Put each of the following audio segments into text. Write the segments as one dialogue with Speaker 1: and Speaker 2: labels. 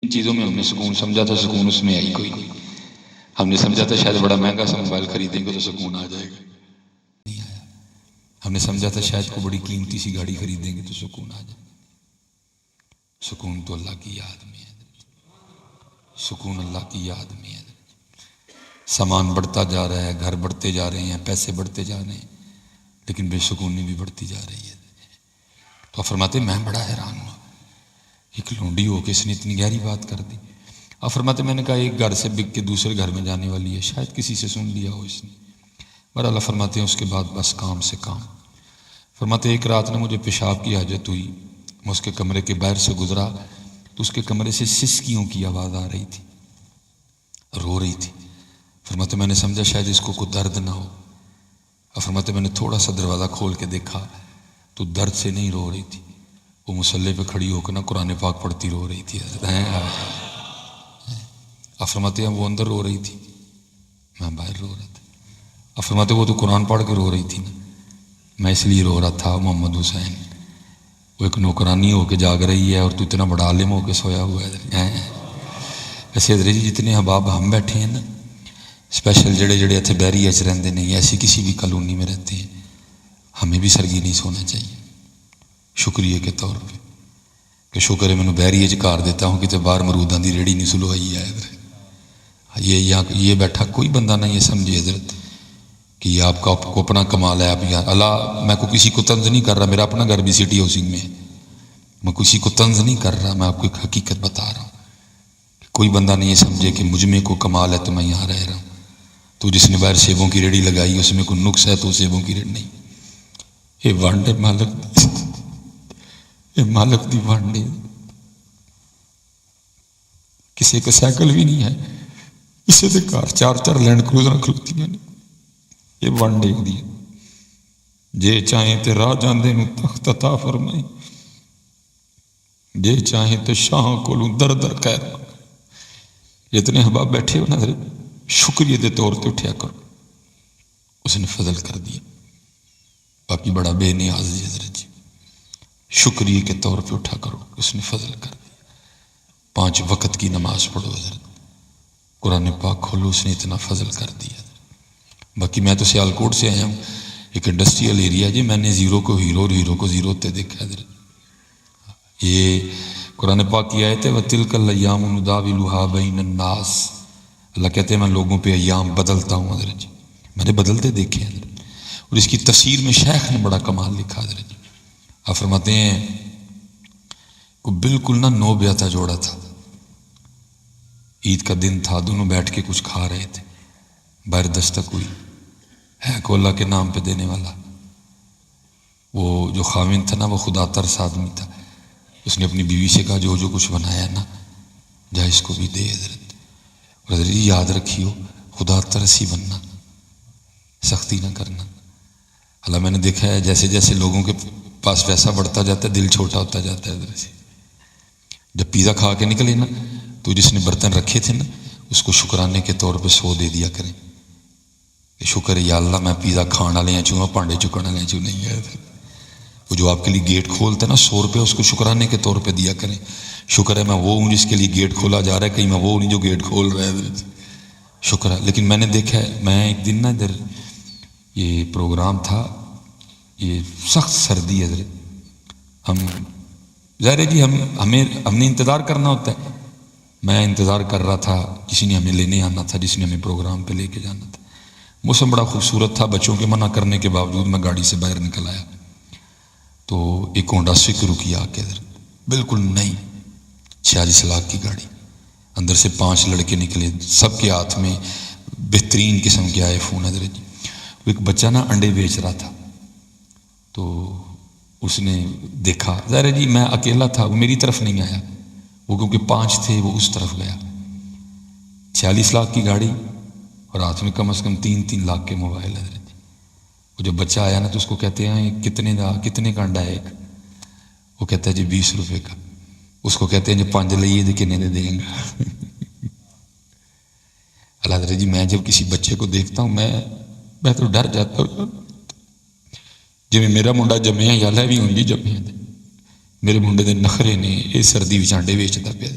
Speaker 1: ان چیزوں میں ہم نے سکون سمجھا تھا، سکون اس میں آئی کوئی نہیں۔ ہم نے سمجھا تھا شاید بڑا مہنگا سا موبائل خریدیں گے تو سکون آ جائے گا، نہیں آیا۔ ہم نے سمجھا تھا شاید کو بڑی قیمتی سی گاڑی خریدیں گے تو سکون آ جائے۔ سکون تو اللہ کی یاد میں ہے، سکون اللہ کی یاد میں ہے۔ سامان بڑھتا جا رہا ہے، گھر بڑھتے جا رہے ہیں، پیسے بڑھتے جا رہے ہیں، لیکن بے سکونی بھی بڑھتی جا رہی ہے۔ تو فرماتے میں بڑا حیران ہوا، ایک لونڈی ہو کے اس نے اتنی گہری بات کر دی۔ آپ فرماتے میں نے کہا ایک گھر سے بک کے دوسرے گھر میں جانے والی ہے، شاید کسی سے سن لیا ہو اس نے۔ بہرحال اللہ فرماتے ہیں اس کے بعد بس کام سے کام۔ فرماتے ایک رات نے مجھے پیشاب کی حاجت ہوئی، میں اس کے کمرے کے باہر سے گزرا تو اس کے کمرے سے سسکیوں کی آواز آ رہی تھی، رو رہی تھی۔ فرماتے میں نے سمجھا شاید اس کو کوئی درد نہ ہو۔ فرماتے میں نے تھوڑا سا دروازہ کھول کے دیکھا تو درد سے نہیں رو رہی تھی، وہ مصلے پہ کھڑی ہو کے نا قرآن پاک پڑھتی رو رہی تھی۔ فرماتے ہیں وہ اندر رو رہی تھی، میں باہر رو رہا تھا۔ فرماتے وہ تو قرآن پڑھ کے رو رہی تھی نا، میں اس لیے رو رہا تھا۔ محمد حسین وہ ایک نوکرانی ہو کے جاگ رہی ہے اور تو اتنا بڑا عالم ہو کے سویا ہوا ہے۔ ایسے حضرت جی جتنے احباب ہم بیٹھے ہیں نا، اسپیشل جڑے جڑے اتنے بیری اچ رہتے نہیں، ایسی کسی بھی کالونی میں رہتے ہیں، ہمیں بھی سرگی نہیں سونا چاہیے شکریہ کے طور پہ کہ شکر ہے میں نے بیری اچ کار دیتا ہوں، کتے باہر مروداں دی ریڑھی نہیں سلوائی ہے۔ یہ بیٹھا کوئی بندہ نہ یہ سمجھے حضرت کہ یہ آپ کا اپنا کمال ہے۔ آپ یہاں اللہ، میں کو کسی کو طنز نہیں کر رہا، میرا اپنا گھر بھی سٹی ہاؤسنگ میں ہے، میں کسی کو طنز نہیں کر رہا، میں آپ کو ایک حقیقت بتا رہا ہوں۔ کوئی بندہ نہیں یہ سمجھے کہ مجھ میں کو کمال ہے تو میں یہاں رہ رہا ہوں۔ تو جس نے باہر سیبوں کی ریڑھی لگائی اس میں کوئی نقص ہے تو سیبوں کی ریڑھی نہیں، یہ وانڈے مالک، یہ مالک دی وانڈے، کسی کا سائیکل بھی نہیں ہے، کسی کے کار چار چار لینڈ کروزر کھلوتی ہیں، یہ وانڈے دی جے چاہیں تے راہ جاندے نو تخت عطا فرمائے، جے چاہیں تے شاہ کولوں در در خیر۔ جتنے احباب بیٹھے ہو نا شکریہ دے طور تے اٹھیا کرو، اس نے فضل کر دیا۔ باقی بڑا بے نیاز جی حضرت جی، شکریہ کے طور پہ اٹھا کرو، اس نے فضل کر دیا۔ 5 وقت کی نماز پڑھو حضرت، قرآن پاک کھولو، اس نے اتنا فضل کر دیا۔ باقی میں تو سیالکوٹ سے آیا ہوں، ایک انڈسٹریل ایریا جی، میں نے زیرو کو ہیرو اور ہیرو کو زیرو تے دیکھا حضرت۔ یہ قرآن پاک کی آیت ہے وَتِلْكَ الْأَيَّامُ نُدَاوِلُهَا بَيْنَ النَّاسِ، اللہ کہتے ہیں میں لوگوں پہ ایام بدلتا ہوں حضرت جی، میں نے بدلتے دیکھے حضرت۔ اور اس کی تفسیر میں شیخ نے بڑا کمال لکھا حضرت جی۔ آپ فرماتے ہیں کو بالکل نہ نو بیاتہ جوڑا تھا، عید کا دن تھا، دونوں بیٹھ کے کچھ کھا رہے تھے، باہر دستک ہوئی، ہے کو اللہ کے نام پہ دینے والا۔ وہ جو خاوند تھا نا وہ خدا ترس آدمی تھا، اس نے اپنی بیوی سے کہا جو جو کچھ بنایا نا جا اس کو بھی دے حضرت۔ اور حضرت جی یاد رکھیو خدا ترس ہی بننا، سختی نہ کرنا۔ اللہ میں نے دیکھا ہے جیسے جیسے لوگوں کے پاس پیسہ بڑھتا جاتا ہے دل چھوٹا ہوتا جاتا ہے حضرت جی۔ جب پیزا کھا کے نکلے نا تو جس نے برتن رکھے تھے نا اس کو شکرانے کے طور پہ 100 دے دیا کریں کہ شکر ہے یا اللہ میں پیزا کھانا والے ہیں چوں پانڈے چکن والے چوں نہیں ہے۔ وہ جو آپ کے لیے گیٹ کھولتا ہے نا 100 روپے اس کو شکرانے کے طور پہ دیا کریں، شکر ہے میں وہ ہوں جس کے لیے گیٹ کھولا جا رہا ہے، کہیں میں وہ نہیں جو گیٹ کھول رہا ہے، شکر ہے۔ لیکن میں نے دیکھا ہے، میں ایک دن نا ادھر یہ پروگرام تھا، یہ سخت سردی حضرت، ہم ظاہر ہے جی ہم نے انتظار کرنا ہوتا ہے، میں انتظار کر رہا تھا، کسی نے ہمیں لینے آنا تھا، جس نے ہمیں پروگرام پہ لے کے جانا تھا۔ موسم بڑا خوبصورت تھا، بچوں کے منع کرنے کے باوجود میں گاڑی سے باہر نکل آیا تو ایک ہونڈا سوک رکی آ کے حضرت، بالکل نئی 46 لاکھ کی گاڑی، اندر سے 5 لڑکے نکلے، سب کے ہاتھ میں بہترین قسم کے آئی فون حضرت جی۔ وہ ایک بچہ نا انڈے بیچ رہا تھا تو اس نے دیکھا، ظاہر ہے جی میں اکیلا تھا، وہ میری طرف نہیں آیا، وہ کیونکہ 5 تھے وہ اس طرف گیا۔ 46 لاکھ کی گاڑی اور ہاتھ میں کم از کم 3 لاکھ کے موبائل حضرت جی۔ وہ جب بچہ آیا نا تو اس کو کہتے ہیں کتنے کا انڈا ہے ایک؟ وہ کہتا ہے جی 20 روپے کا۔ اس کو کہتے ہیں جی 5 لئیے تو کنے دے دیں گا؟ اللہ حضرت جی میں جب کسی بچے کو دیکھتا ہوں میں تو ڈر جاتا ہوں، جی میرا منڈا جمے یا لے بھی ہوں جی جمے، میرے منڈے دے نخرے نے یہ سردی وچ آنڈے ویچتا پیا،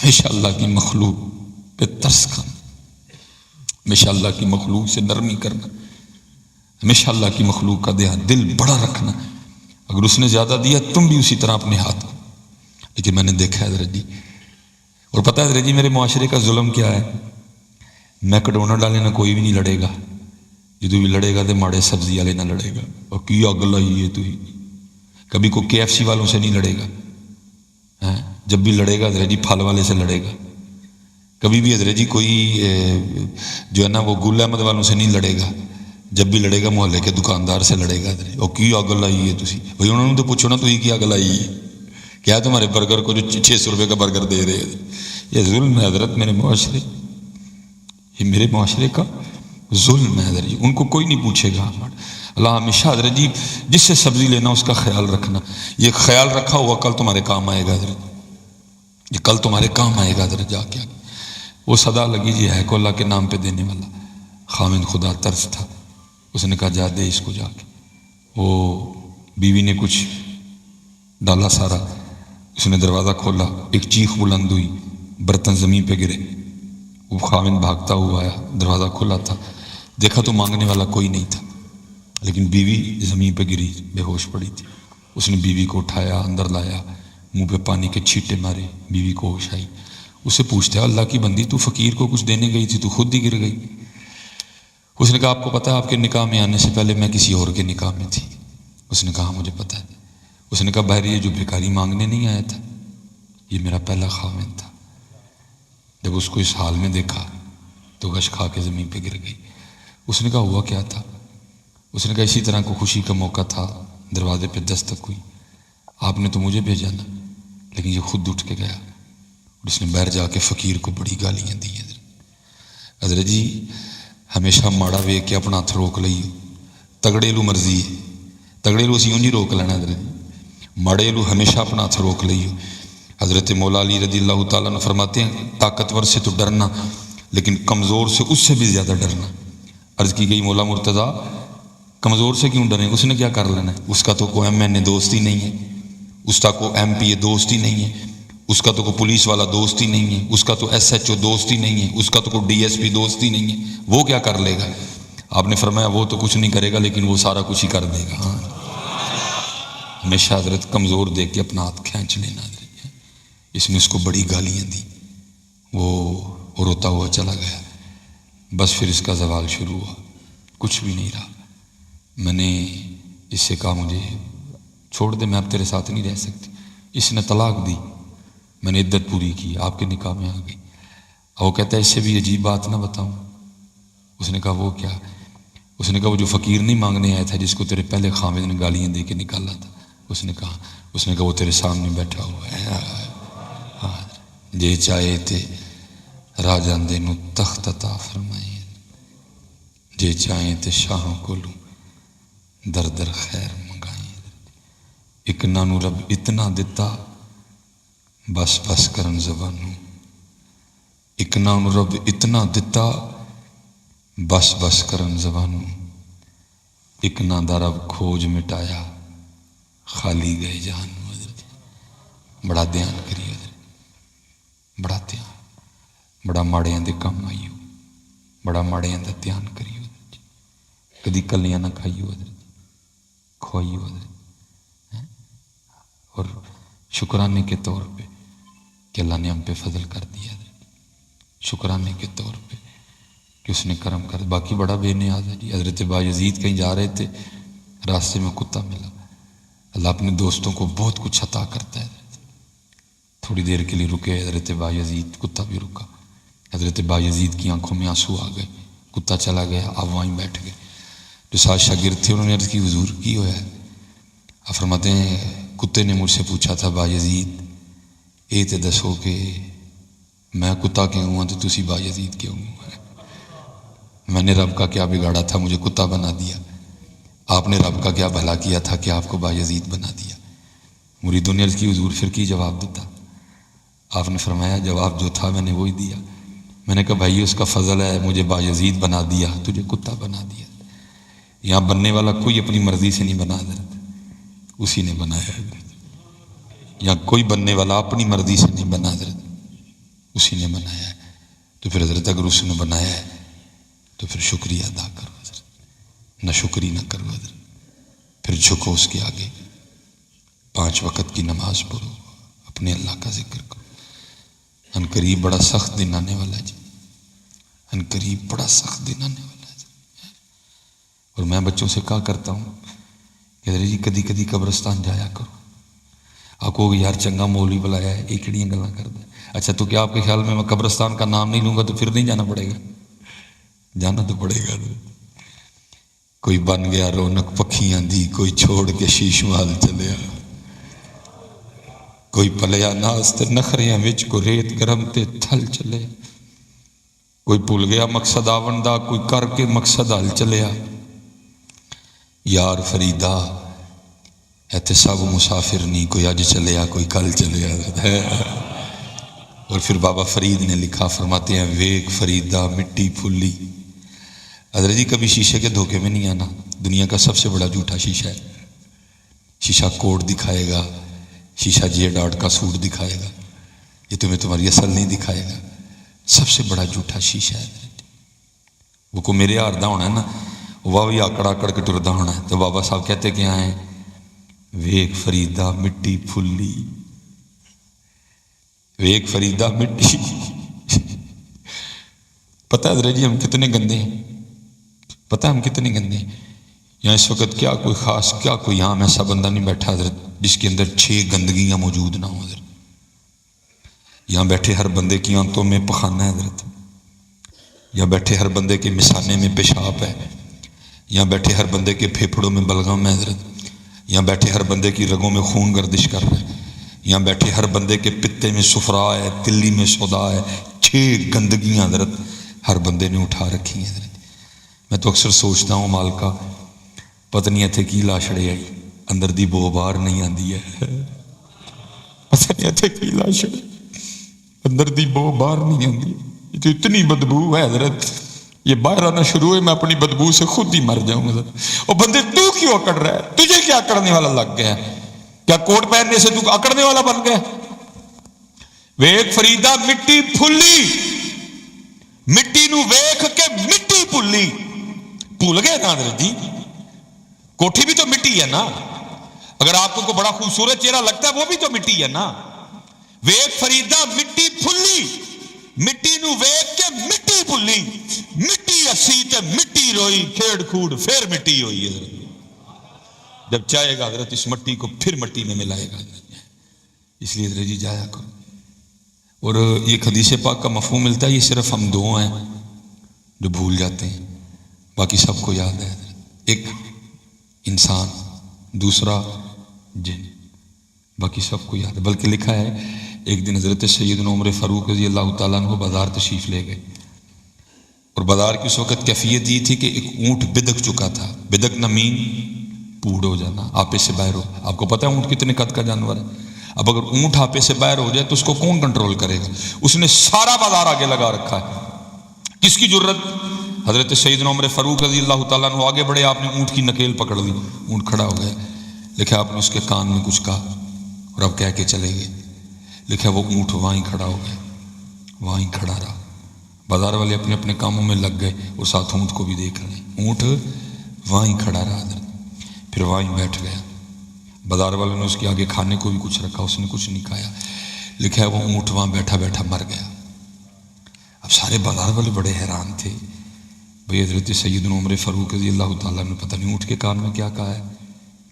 Speaker 1: ہمیشہ اللہ کی مخلوق پہ ترس کھانا، ہمیشہ اللہ کی مخلوق سے نرمی کرنا، ہمیشہ اللہ کی مخلوق کا دل بڑا رکھنا. اگر اس نے زیادہ دیا تم بھی اسی طرح اپنے ہاتھ. لیکن میں نے دیکھا ہے حضرت جی، اور پتہ ہے حضرت جی میرے معاشرے کا ظلم کیا ہے، میکڈونلڈ والے نہ کوئی بھی نہیں لڑے گا، جدو بھی لڑے گا تو ماڑے سبزی والے نہ لڑے گا، اور کی اگ لائی ہے تو ہی. کبھی کوئی KFC والوں سے نہیں لڑے گا، جب بھی لڑے گا حضرت جی پھل والے سے لڑے گا. کبھی بھی حضرت جی کوئی جو ہے نا وہ گل احمد والوں سے نہیں لڑے گا، جب بھی لڑے گا محلے کے دکاندار سے لڑے گا. اور کی اگ لائی ہے تھی بھائی، انہوں نے تو پوچھو نا تو ہی کی اگ لائی ہے، کیا تمہارے برگر کو جو 600 روپے کا برگر دے رہے ہیں. یہ ظلم ہے حضرت میرے معاشرے، یہ میرے معاشرے کا ظلم ہے حضرت جی. ان کو کوئی نہیں پوچھے گا. اللہ ہمیشہ حضرت جی جس سے سبزی لینا اس کا خیال رکھنا. یہ خیال رکھا ہوا کل تمہارے کام آئے گا حضرت، یہ کل تمہارے کام آئے گا حضرت. جا کے وہ صدا لگی جی ہے کو اللہ کے نام پہ دینے والا خاوند خدا ترس تھا. اس نے کہا جا دے اس کو جا کے. وہ بیوی نے کچھ ڈالا سارا، اس نے دروازہ کھولا، ایک چیخ بلند ہوئی، برتن زمین پہ گرے. وہ خاوند بھاگتا ہوا آیا، دروازہ کھلا تھا، دیکھا تو مانگنے والا کوئی نہیں تھا، لیکن بیوی زمین پہ گری بے ہوش پڑی تھی. اس نے بیوی کو اٹھایا، اندر لایا، منہ پہ پانی کے چھینٹے مارے، بیوی کو ہوش آئی. اس سے پوچھتے اللہ کی بندی تو فقیر کو کچھ دینے گئی تھی تو خود ہی گر گئی. اس نے کہا آپ کو پتہ ہے آپ کے نکاح میں آنے سے پہلے میں کسی اور کے نکاح میں تھی. اس نے کہا مجھے پتہ ہے. اس نے کہا بہر یہ جو بھکاری مانگنے نہیں آیا تھا یہ میرا پہلا خاوند تھا. جب اس کو اس حال میں دیکھا تو غش کھا کے زمین پہ گر گئی. اس نے کہا ہوا کیا تھا؟ اس نے کہا اسی طرح کو خوشی کا موقع تھا، دروازے پہ دستک ہوئی، آپ نے تو مجھے بھیجا نا، لیکن یہ خود اٹھ کے گیا. اور اس نے باہر جا کے فقیر کو بڑی گالیاں دی. حضرت جی ہمیشہ ماڑا ویک کے اپنا ہاتھ روک لئیو، تگڑے لو مرضی ہے، تگڑے لو اسی نہیں روک لینا حضرت جی، ماڑے لو ہمیشہ اپنا ہاتھ روک لئیو. حضرت مولا علی رضی اللہ تعالیٰ نے فرماتے ہیں طاقتور سے تو ڈرنا لیکن کمزور سے اس سے بھی زیادہ ڈرنا. عرض کی گئی مولا مرتضیٰ کمزور سے کیوں ڈریں، اس نے کیا کر لینا ہے، اس کا تو کوئی MN دوست ہی نہیں ہے، اس کا کوئی MP دوست ہی نہیں ہے، اس کا تو کوئی پولیس والا دوست ہی نہیں ہے، اس کا تو SHO دوست ہی نہیں ہے، اس کا تو کوئی DSP دوست ہی نہیں ہے، وہ کیا کر لے گا. آپ نے فرمایا وہ تو کچھ نہیں کرے گا لیکن وہ سارا کچھ ہی کر دے گا. ہاں ہمیشہ حضرت کمزور دیکھ کے اپنا ہاتھ کھینچ لینا. اس نے اس کو بڑی گالیاں دی، وہ روتا ہوا چلا گیا. بس پھر اس کا زوال شروع ہوا، کچھ بھی نہیں رہا. میں نے اس سے کہا مجھے چھوڑ دے، میں اب تیرے ساتھ نہیں رہ سکتی. اس نے طلاق دی. میں نے عدت پوری کی، آپ کے نکاح میں آ گئی. اور وہ کہتا ہے اس سے بھی عجیب بات نہ بتاؤں. اس نے کہا وہ کیا؟ اس نے کہا وہ جو فقیر نہیں مانگنے آیا تھا جس کو تیرے پہلے خاوند نے گالیاں دے کے نکالا تھا. اس نے کہا وہ تیرے سامنے بیٹھا ہوا ہے. جے چاہے تے راجاں دے نو تخت عطا فرمائے، جے چاہیں تے شاہوں کو لوں در در خیر منگائیں. ایک نانو رب اتنا دیتا بس بس کرن زبانوں، ایک نانو رب اتنا دیتا بس بس کرن زبانوں، ایک نا دا رب کھوج مٹایا خالی گئے جہانوں. بڑا دھیان کریے حضرت، بڑا دھیان، بڑا ماڑیاں دے کم آئیو، بڑا ماڑیاں دا دھیان کریو حضرت. کدی کلیاں نہ کھائیو حضرت، کھوائیو حضرت. اور شکرانے کے طور پہ کہ اللہ نے ہم پہ فضل کر دیا حضرت، شکرانے کے طور پہ کہ اس نے کرم کر. باقی بڑا بے نیاز ہے جی. حضرت بایزید کہیں جا رہے تھے، راستے میں کتا ملا. اللہ اپنے دوستوں کو بہت کچھ عطا کرتا ہے. تھوڑی دیر کے لیے رکے حضرت بایزید، کتا بھی رکا. حضرت بایزید کی آنکھوں میں آنسو آ گئے، کتا چلا گیا، آپ وہیں بیٹھ گئے. جو ساتھ شاگرد تھے انہوں نے عرض کی حضور کی ہوا ہے؟ آپ فرماتے ہیں کتے نے مجھ سے پوچھا تھا بایزید اے تے دسو کہ میں کتا کیوں ہوں تو تسی بایزید کیوں ہوں؟ میں نے رب کا کیا بگاڑا تھا مجھے کتا بنا دیا، آپ نے رب کا کیا بھلا کیا تھا کہ آپ کو بایزید بنا دیا. مریدوں نے عرض کی حضور پھر کی جواب دیتا؟ آپ نے فرمایا جواب جو تھا میں نے وہی دیا. میں نے کہا بھائی اس کا فضل ہے، مجھے بایزید بنا دیا، تجھے کتا بنا دیا. یہاں بننے والا کوئی اپنی مرضی سے نہیں بنا حضرت، اسی نے بنایا حضرت. یہاں کوئی بننے والا اپنی مرضی سے نہیں بنا حضرت، اسی نے بنایا ہے، تو پھر حضرت اگر اس نے بنایا ہے تو پھر شکریہ ادا کرو حضرت، نہ شکری نہ کرو حضرت، پھر جھکو اس کے آگے، 5 وقت کی نماز پڑھو، اپنے اللہ کا ذکر کرو۔ ان قریب بڑا سخت دن آنے والا ہے جی، ان قریب بڑا سخت دن آنے والا ہے جی۔ اور میں بچوں سے کہا کرتا ہوں کہ حضرت جی کدی کدی قبرستان جایا کرو۔ آپ کو یار چنگا مولوی بلایا ہے، ایک کڑیاں گلاں کرتا ہے، اچھا تو کیا آپ کے خیال میں قبرستان کا نام نہیں لوں گا تو پھر نہیں جانا پڑے گا؟ جانا تو پڑے گا۔ کوئی بن گیا رونق پکھیاں دی، کوئی چھوڑ کے شیش محل چلیا، کوئی پلیا ناس تے نخریاں وچ، کو ریت گرم تے تھل چلے، کوئی بھول گیا مقصد آون دا، کوئی کر کے مقصد حل چلیا۔ یار فریدا ایتھے سب مسافر نہیں، کوئی اج چلیا کوئی کل چلیا۔ اور پھر بابا فرید نے لکھا، فرماتے ہیں ویک فریدا مٹی پھلی۔ حضرت جی کبھی شیشے کے دھوکے میں نہیں آنا، دنیا کا سب سے بڑا جھوٹا شیشہ ہے۔ شیشہ کوٹ دکھائے گا، شیشہ جے ڈاٹ کا سوٹ دکھائے گا، یہ تمہیں تمہاری اصل نہیں دکھائے گا۔ سب سے بڑا جھوٹا شیشہ ہے حضرت۔ وہ کو میرے ہار دا ہونا ہے نا، وہ بھی آکڑ آکڑ کے ٹردا ہونا ہے، تو بابا صاحب کہتے کیا ہیں، ویک فریدا مٹی پھلی، ویک فریدا مٹی۔ پتہ ہے حضرت جی ہم کتنے گندے ہیں، پتہ ہے ہم کتنے گندے ہیں؟ یہاں اس وقت کیا کوئی خاص، کیا کوئی یہاں ایسا بندہ نہیں بیٹھا حضرت جس کے اندر 6 گندگیاں موجود نہ ہوں حضرت۔ یہاں بیٹھے ہر بندے کی آنتوں میں پخانہ ہے حضرت، یہاں بیٹھے ہر بندے کے مثانے میں پیشاب ہے، یہاں بیٹھے ہر بندے کے پھیپھڑوں میں بلغم ہے حضرت، یہاں بیٹھے ہر بندے کی رگوں میں خون گردش کر رہا ہے، یہاں بیٹھے ہر بندے کے پتے میں صفرا ہے، تلی میں سودا ہے۔ 6 گندگیاں حضرت ہر بندے نے اٹھا رکھی ہیں حضرت۔ میں تو اکثر سوچتا ہوں مالکا پتہ نہیں اتنے کی لاشڑے آئی، اندر دی بو باہر نہیں آندی ہے، پتہ نہیں اتنے کی لاشڑے اندر دی بو باہر نہیں آندی، یہ تو اتنی بدبو ہے حضرت، یہ باہر آنا شروع ہے میں اپنی بدبو سے خود ہی مر جاؤں حضرت۔ اور بندے تو کیوں اکڑ رہا ہے؟ تجھے کیا اکڑنے والا لگ گیا ہے؟ کیا کوٹ پہننے سے تو اکڑنے والا بن گیا؟ ویک فریدا مٹی پھلی، مٹی نو ویکھ کے مٹی پھلی، بھول گئے نا حضرت جی؟ کوٹھی بھی تو مٹی ہے نا، اگر آپ کو بڑا خوبصورت چہرہ لگتا ہے وہ بھی تو مٹی ہے نا۔ ویک فریدا مٹی پھلی، مٹی نو ویکھ کے مٹی پھلی، مٹی اسی تے مٹی روئی، کھیڑ کھوڑ پھر مٹی ہوئی حضرت۔ جب چاہے گا حضرت اس مٹی کو پھر مٹی میں ملائے گا حضرت۔ اس لیے حضرت جی جایا کرو۔ اور یہ حدیث پاک کا مفہوم ملتا ہے، یہ صرف ہم 2 ہیں جو بھول جاتے ہیں، باقی سب کو یاد ہے حضرت۔ ایک انسان، دوسرا جن، باقی سب کو یاد ہے۔ بلکہ لکھا ہے ایک دن حضرت سیدنا عمر فاروق رضی اللہ تعالیٰ عنہ بازار تشریف لے گئے، اور بازار کی اس وقت کیفیت یہ تھی کہ ایک اونٹ بدک چکا تھا۔ بدک نمین پوڑ ہو جانا، آپے سے باہر ہو۔ آپ کو پتہ ہے اونٹ کتنے قد کا جانور ہے؟ اب اگر اونٹ آپے سے باہر ہو جائے تو اس کو کون کنٹرول کرے گا؟ اس نے سارا بازار آگے لگا رکھا ہے۔ کس کی جرت؟ حضرت سیدنا عمر فاروق رضی اللہ تعالیٰ عنہ آگے بڑھے، آپ نے اونٹ کی نکیل پکڑ لی، اونٹ کھڑا ہو گیا۔ لکھا آپ نے اس کے کان میں کچھ کہا اور اب کہہ کے چلے گئے۔ لکھا وہ اونٹ وہیں کھڑا ہو گیا، وہیں کھڑا رہا۔ بازار والے اپنے اپنے کاموں میں لگ گئے اور ساتھ اونٹ کو بھی دیکھ رہے ہیں، اونٹ وہیں کھڑا رہا حضرت، پھر وہیں بیٹھ گیا۔ بازار والوں نے اس کے آگے کھانے کو بھی کچھ رکھا، اس نے کچھ نہیں کھایا۔ لکھا ہے وہ اونٹ وہاں بیٹھا بیٹھا مر گیا۔ اب سارے بازار والے بڑے حیران تھے، بھئی حضرت سیدنا عمر فاروق رضی اللہ تعالیٰ نے پتہ نہیں اونٹ کے کان میں کیا کہا ہے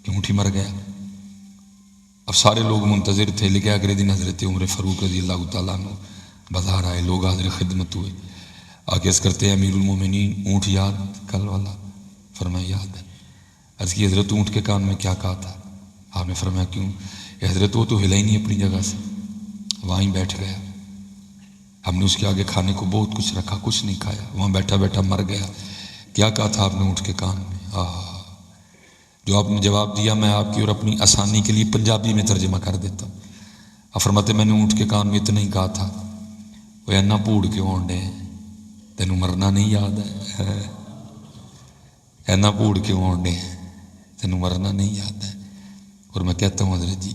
Speaker 1: کہ اونٹ ہی مر گیا۔ اب سارے لوگ منتظر تھے، لیکن اگلے دن حضرت عمر فاروق رضی اللہ تعالیٰ عنہ بازار آئے، لوگ حاضر خدمت ہوئے، آگے عرض کرتے ہیں امیر المومنین اونٹ یاد کل والا؟ فرمایا یاد ہے۔ عرض کی حضرت اونٹ کے کان میں کیا کہا تھا؟ آپ نے فرمایا کیوں؟ حضرت وہ تو ہلا ہی نہیں اپنی جگہ سے، وہیں بیٹھ گیا۔ ہم نے اس کے آگے کھانے کو بہت کچھ رکھا، کچھ نہیں کھایا، وہاں بیٹھا بیٹھا مر گیا۔ کیا کہا تھا آپ نے اونٹ کے کان میں؟ جو آپ نے جواب دیا میں آپ کی اور اپنی آسانی کے لیے پنجابی میں ترجمہ کر دیتا ہوں۔ آپ فرماتے میں نے اونٹ کے کان میں اتنا ہی کہا تھا، وہ اینا پوڑ کیوں ہونڈے ہیں، تینوں مرنا نہیں یاد ہے؟ اینا پوڑ کیوں ہونڈے ہیں، تینوں مرنا نہیں یاد ہے؟ اور میں کہتا ہوں حضرت جی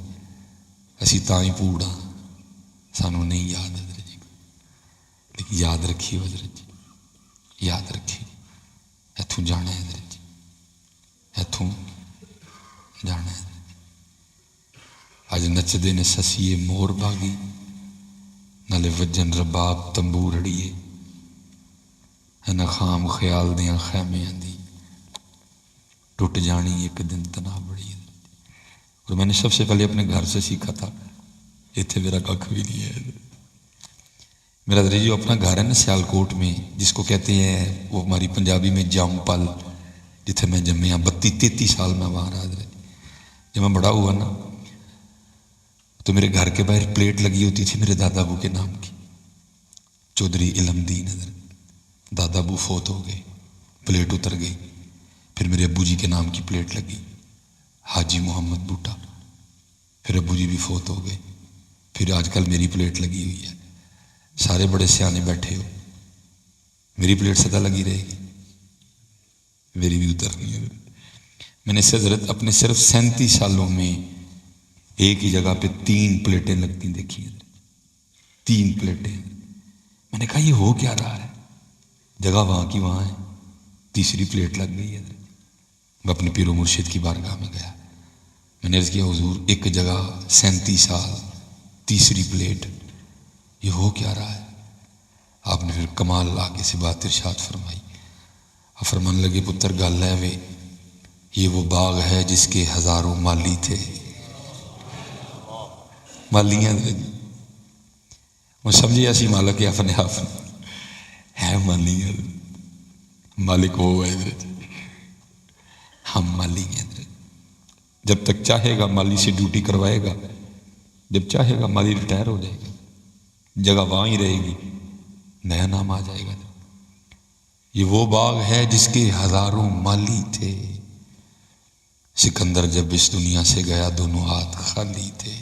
Speaker 1: اسی تاں ہی پوڑا، سانوں نہیں یاد حضرت جی، یاد رکھی حضرت جی، یاد رکھی اتوں جانا ہے حضرت جی، اتوں جانا ہے۔ اج نچدے نے سسیے مور باغی، نالے وجن رباب تمبور اڑیے، خام خیال دیاں خیمیاں دی ٹوٹ جانی ایک دن تنا بڑی۔ اور میں نے سب سے پہلے اپنے گھر سے سیکھا تھا، اتنے میرا کھ بھی نہیں ہے۔ میرا درجی جو اپنا گھر ہے نا سیالکوٹ میں، جس کو کہتے ہیں وہ ہماری پنجابی میں جام پل، جتھے میں جمیا 32-33 سال میں وہاں رہا۔ جب میں بڑا ہوا نا تو میرے گھر کے باہر پلیٹ لگی ہوتی تھی میرے دادا ابو کے نام کی، چودھری علم دین حضرت۔ دادا ابو فوت ہو گئے، پلیٹ اتر گئی، پھر میرے ابو جی کے نام کی پلیٹ لگی، حاجی محمد بوٹا، پھر ابو جی بھی فوت ہو گئے، پھر آج کل میری پلیٹ لگی ہوئی ہے۔ سارے بڑے سیانے بیٹھے ہو، میری پلیٹ سدا لگی رہے گی، میری بھی اتر گئی ہے۔ میں نے اس سے حضرت اپنے صرف 37 سالوں میں ایک ہی جگہ پہ 3 پلیٹیں لگتی دیکھی ہیں، 3 پلیٹیں۔ میں نے کہا یہ ہو کیا رہا ہے، جگہ وہاں کی وہاں ہے، تیسری پلیٹ لگ گئی ہے۔ میں اپنے پیر و مرشد کی بارگاہ میں گیا، میں نے عرض کیا حضور ایک جگہ 37 سال تیسری پلیٹ، یہ ہو کیا رہا ہے؟ آپ نے پھر کمال آگے سے بات ارشاد فرمائی، آپ فرمانے لگے پتر گل ہے وے، یہ وہ باغ ہے جس کے ہزاروں مالی تھے، مالیاں وہ سمجھے ایسی مالک ہے اپنے آپ ہے مالی، مالک وہ ہے، ہم مالی ہیں۔ جب تک چاہے گا مالی سے ڈیوٹی کروائے گا، جب چاہے گا مالی ریٹائر ہو جائے گا، جگہ وہاں ہی رہے گی، نیا نام آ جائے گا۔ یہ وہ باغ ہے جس کے ہزاروں مالی تھے، سکندر جب اس دنیا سے گیا دونوں ہاتھ خالی تھے،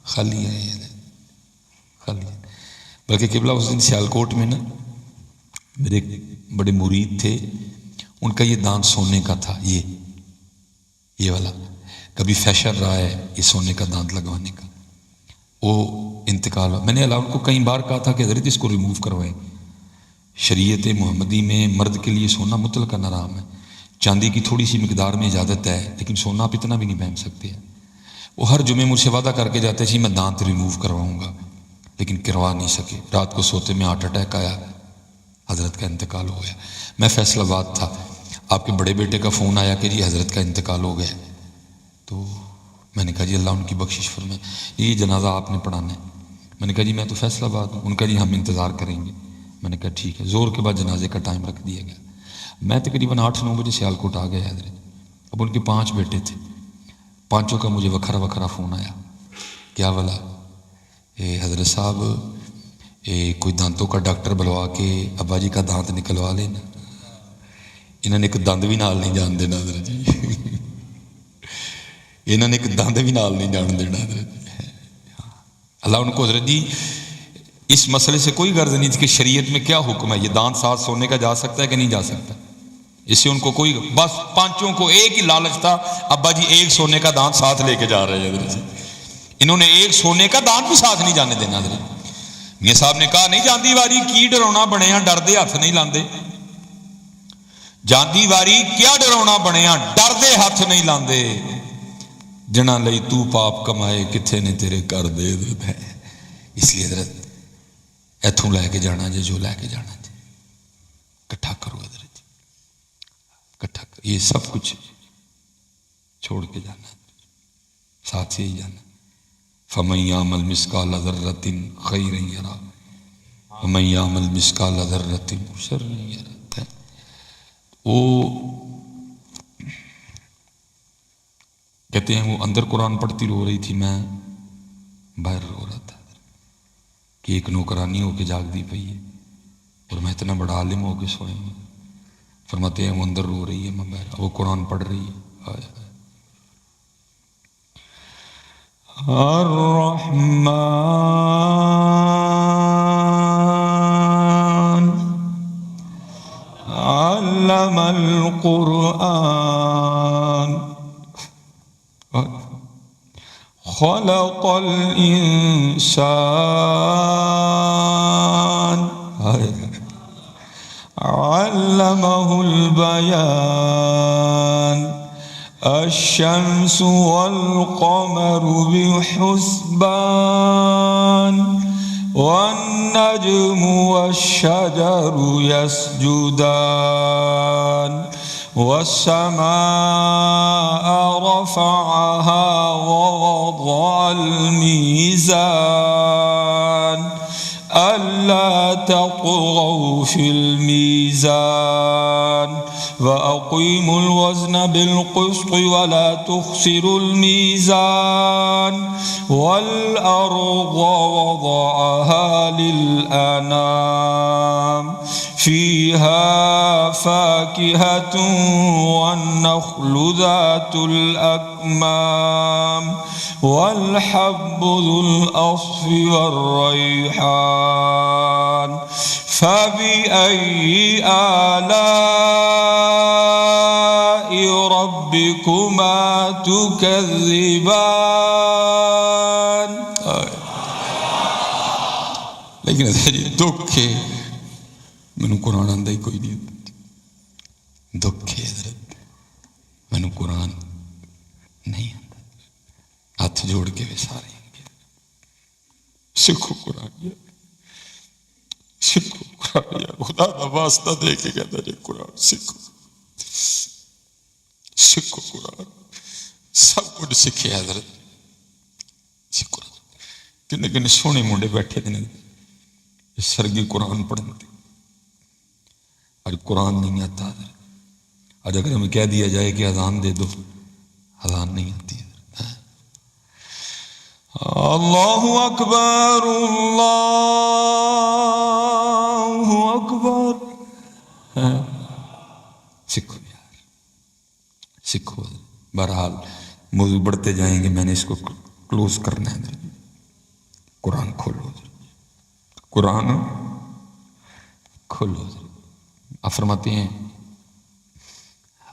Speaker 1: خالی ہیں خالی۔ بلکہ قبلہ اس دن سیالکوٹ میں نا میرے بڑے مرید تھے، ان کا یہ دانت سونے کا تھا، یہ والا کبھی فیشن رہا ہے یہ سونے کا دانت لگوانے کا، وہ انتقال ہوا۔ میں نے ان کو کئی بار کہا تھا کہ حضرت اس کو ریموو کروائیں، شریعت محمدی میں مرد کے لیے سونا مطلقاً حرام ہے، چاندی کی تھوڑی سی مقدار میں اجازت ہے، لیکن سونا آپ اتنا بھی نہیں پہن سکتے ہیں۔ وہ ہر جمعے مجھ سے وعدہ کر کے جاتے تھے میں دانت ریموو کرواؤں گا، لیکن کروا نہیں سکے۔ رات کو سوتے میں ہارٹ اٹیک آیا، حضرت کا انتقال ہو گیا۔ میں فیصل آباد تھا، آپ کے بڑے بیٹے کا فون آیا کہ جی حضرت کا انتقال ہو گیا، تو میں نے کہا جی اللہ ان کی بخشش فرمائے، یہ جنازہ آپ نے پڑھانا ہے۔ میں نے کہا جی میں تو فیصل آباد ہوں، ان کا جی ہم انتظار کریں گے۔ میں نے کہا ٹھیک ہے، زور کے بعد جنازے کا ٹائم رکھ دیا گیا۔ میں تقریباً 8-9 بجے سیالکوٹ آ گیا حضرت۔ اب ان کے 5 بیٹے تھے، پانچوں کا مجھے وکھرا وکھرا فون آیا، کیا والا حضرت صاحب کوئی دانتوں کا ڈاکٹر بلوا کے ابا جی کا دانت نکلوا لینا، انہوں نے ایک دند بھی نال نہیں جان دینا حضرت جی، انہوں نے ایک دند بھی نال نہیں جان دینا حضرت۔ اللہ ان کو حضرت جی اس مسئلے سے کوئی غرض نہیں تھی کہ شریعت میں کیا حکم ہے، یہ دانت ساتھ سونے کا جا سکتا ہے کہ نہیں جا سکتا، اس سے ان کو کوئی، بس پانچوں کو ایک ہی لالچ تھا، ابا جی ایک سونے کا دانت ساتھ لے کے جا رہے ہیں حضرت جی، انہوں نے ایک سونے کا دانت بھی ساتھ نہیں جانے دینا حضرت۔ میاں صاحب نے کہا نہیں جاندی واری کی ڈرونا بنے ہاں، ڈر دے ہاتھ نہیں لاندے، جاندی واری کیا ڈرونا بنے ہاں، ڈر دے ہاتھ نہیں لاندے، جنا لئی تو پاپ کمائے کتھے نے تیرے کر دے حضرت ہے۔ اس لیے حضرت ایتھوں لے کے جانا جی، جو لے کے جانا جی کٹھا کرو حضرت جی، کٹھا کرو، یہ سب کچھ چھوڑ کے جانا، ساتھ سے ہی جانا۔ فَمَن يَعْمَلْ مِثْقَالَ ذَرَّةٍ خَيْرًا يَرَهُ وَمَن يَعْمَلْ مِثْقَالَ ذَرَّةٍ شَرًّا يَرَهُ۔ وہ کہتے ہیں وہ اندر قرآن پڑھتی رو رہی تھی، میں باہر رو رہا تھا کہ ایک نوکرانی ہو کے جاگ دی پئی ہے اور میں اتنا بڑا عالم ہو کے سوئے ہوں۔ فرماتے ہیں وہ اندر رو رہی ہے، میں باہر، وہ قرآن پڑھ رہی ہے۔ الرحمن علم القرآن خلق الانسان الشمس والقمر بحسبان والنجم والشجر يسجدان والسماء رفعها ووضع الميزان ألا تطغوا في الميزان وأقيموا الوزن بالقسط ولا تخسروا الميزان والأرض وضعها للأنام فيها فاكهة والنخل ذات الأكمام والحب ذو الأصف والريحان فبأي آلاء ربكما تكذبان. لیکن دکھ ہے مینوں قرآن آندا ہی کوئی نہیں. دکھ ہے حضرت مینوں قرآن نہیں آندا. ہاتھ جوڑ کے بھی سارے سکھو قرآن یار، سکھو قرآن یار، خدا دا واسطہ دے کے کہتا جی قرآن سکھو، سکھو قرآن. سب کچھ سکھے حضرت. سکھو کنے کنے سونے منڈے بیٹھے تھے سرگی قرآن پڑھنے تھے. آج قرآن نہیں آتا حضرت. آج اگر ہمیں کہہ دیا جائے کہ اذان دے دو، اذان نہیں آتی. اللہ اکبر اللہ اکبر. سکھو یار، سکھو. بہرحال موضوع بڑھتے جائیں گے، میں نے اس کو کلوز کرنا ہے. قرآن کھولو، قرآن کھولو. آپ فرماتے ہیں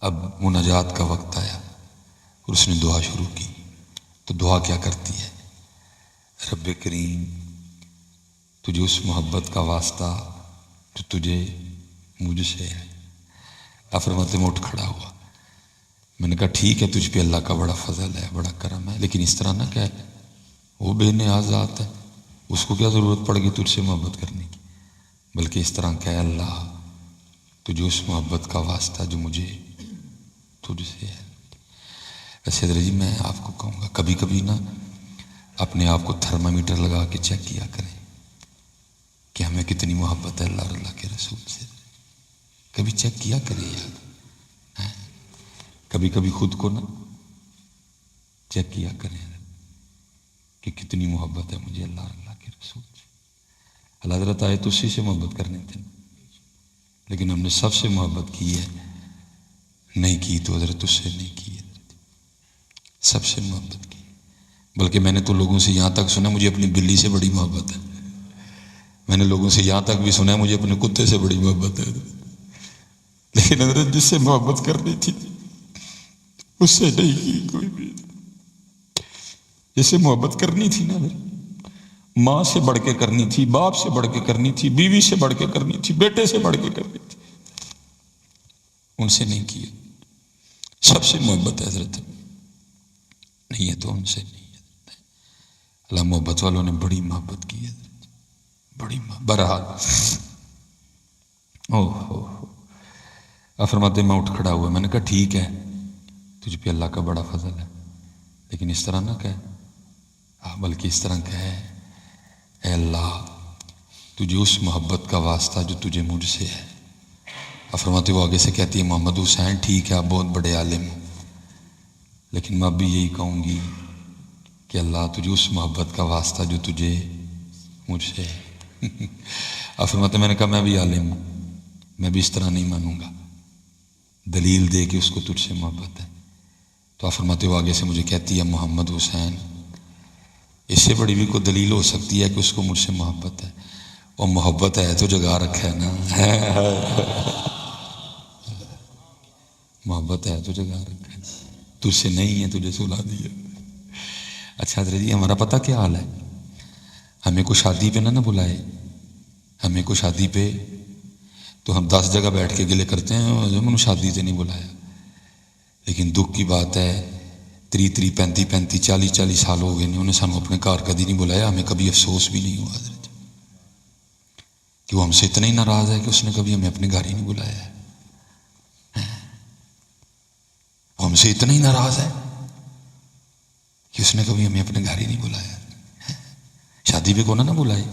Speaker 1: اب مناجات کا وقت آیا اور اس نے دعا شروع کی. تو دعا کیا کرتی ہے؟ رب کریم تجھے اس محبت کا واسطہ جو تجھے مجھ سے ہے. آپ فرماتے میں اٹھ کھڑا ہوا. میں نے کہا ٹھیک ہے تجھ پہ اللہ کا بڑا فضل ہے، بڑا کرم ہے، لیکن اس طرح نہ کہ وہ بے نیاز ذات ہے، اس کو کیا ضرورت پڑ گئی تجھ سے محبت کرنے کی، بلکہ اس طرح کہ اللہ تجھے اس محبت کا واسطہ جو مجھے تجھ سے ہے. ایسے حضرت جی میں آپ کو کہوں گا کبھی کبھی نا اپنے آپ کو تھرمامیٹر لگا کے چیک کیا کریں کہ ہمیں کتنی محبت ہے اللہ اور اللہ کے رسول سے. کبھی چیک کیا کریں یار. کبھی کبھی خود کو نا چیک کیا کریں کہ کتنی محبت ہے مجھے اللہ اور اللہ کے رسول سے. اللہ حضرت آئے تو اسی سے محبت کرنے تھے، لیکن ہم نے سب سے محبت کی ہے نہیں کی تو حضرت اس سے نہیں کی ہے. سب سے محبت کی. بلکہ میں نے تو لوگوں سے یہاں تک سنا مجھے اپنی بلی سے بڑی محبت ہے. میں نے لوگوں سے یہاں تک بھی سنا مجھے اپنے کتے سے بڑی محبت ہے. لیکن حضرت جس سے محبت کرنی تھی اس سے نہیں کی کوئی بھی. جسے محبت کرنی تھی نا ماں سے بڑھ کے کرنی تھی، باپ سے بڑھ کے کرنی تھی، بیوی سے بڑھ کے کرنی تھی، بیٹے سے بڑھ کے کرنی تھی، ان سے نہیں کی. سب سے محبت ہے حضرت نہیں ہے تو ان سے نہیں ہے. اللہ محبت والوں نے بڑی محبت کی ہے، بڑی محبت. بہرحال فرماتے میں اٹھ کھڑا ہوا. میں نے کہا ٹھیک ہے تجھ پہ اللہ کا بڑا فضل ہے، لیکن اس طرح نہ کہہ، بلکہ اس طرح کہہ اے اللہ تجھے اس محبت کا واسطہ جو تجھے مجھ سے ہے. فرماتے وہ آگے سے کہتی ہے محمد حسین ٹھیک ہے آپ بہت بڑے عالم ہو، لیکن میں اب بھی یہی کہوں گی کہ اللہ تجھے اس محبت کا واسطہ جو تجھے مجھ سے ہے. فرماتے میں نے کہا میں بھی عالم ہوں، میں بھی اس طرح نہیں مانوں گا، دلیل دے کہ اس کو تجھ سے محبت ہے. تو فرماتے وہ آگے سے مجھے کہتی ہے محمد حسین اس سے بڑی بھی کوئی دلیل ہو سکتی ہے کہ اس کو مجھ سے محبت ہے. اور محبت ہے تو جگہ رکھا ہے نا. محبت ہے تو جگہ رکھا ہے، تجھ سے نہیں ہے تجھے سلا دیا. اچھا حضرت جی ہمارا پتہ کیا حال ہے؟ ہمیں کو شادی پہ نہ بلائے، ہمیں کو شادی پہ تو ہم 10 جگہ بیٹھ کے گلے کرتے ہیں اور ہم شادی سے نہیں بلایا. لیکن دکھ کی بات ہے 30 35 40 سال ہو گئے نے انہیں سانو اپنے گھر کبھی نہیں بلایا. ہمیں کبھی افسوس بھی نہیں ہوا حضرت کہ وہ ہم سے اتنا ہی ناراض ہے کہ اس نے کبھی ہمیں اپنے گھر ہی نہیں بلایا ہے. وہ ہم سے اتنا ہی ناراض ہے کہ اس نے کبھی ہمیں اپنے گھر ہی نہیں بلایا. شادی پہ کون نہ بلائے.